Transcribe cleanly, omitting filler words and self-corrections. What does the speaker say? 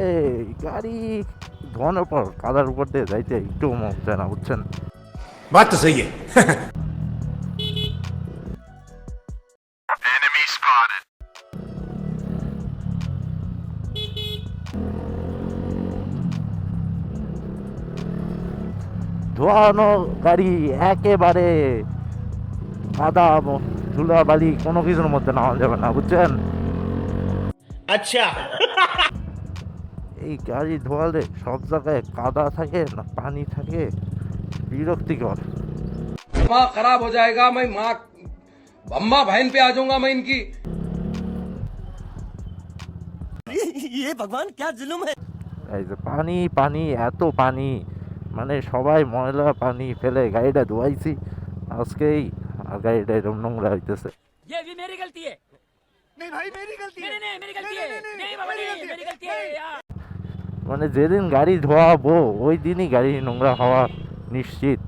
এই গাড়ি ধোয়ানোর পর কাদার উপর দিয়ে যাইতে একটু মজা না, বুঝছেন? बात तो सही है। ধোয়ানো গাড়ি একেবারে কাদা ধুলা বালি কোনো কিছুর মধ্যে নেওয়া যাবে না, বুঝছেন? अच्छा। এই গাড়ি ধোয়ালে সব জায়গায় কাদা থাকে না পানি থাকে, বিরক্তিকর। दिमाग खराब हो जाएगा। मैं माँ अम्मा बहन पे आ जाऊंगा मैं इनकी। ये भगवान क्या जुल्म है। এই যে পানি পানি এত পানি, মানে সবাই ময়লা পানি ফেলে গাড়িটা ধোয়াইছি আজকেই, আর গাড়িটা এরকম নোংরা হইতেছে। ये भी मेरी गलती है। नहीं भाई मेरी गलती है। नहीं मेरी गलती है। नहीं बाबा नहीं मेरी गलती है यार। মানে যেদিন গাড়ি ধোয়াবো ওই দিনই গাড়ি নোংরা হওয়া নিশ্চিত।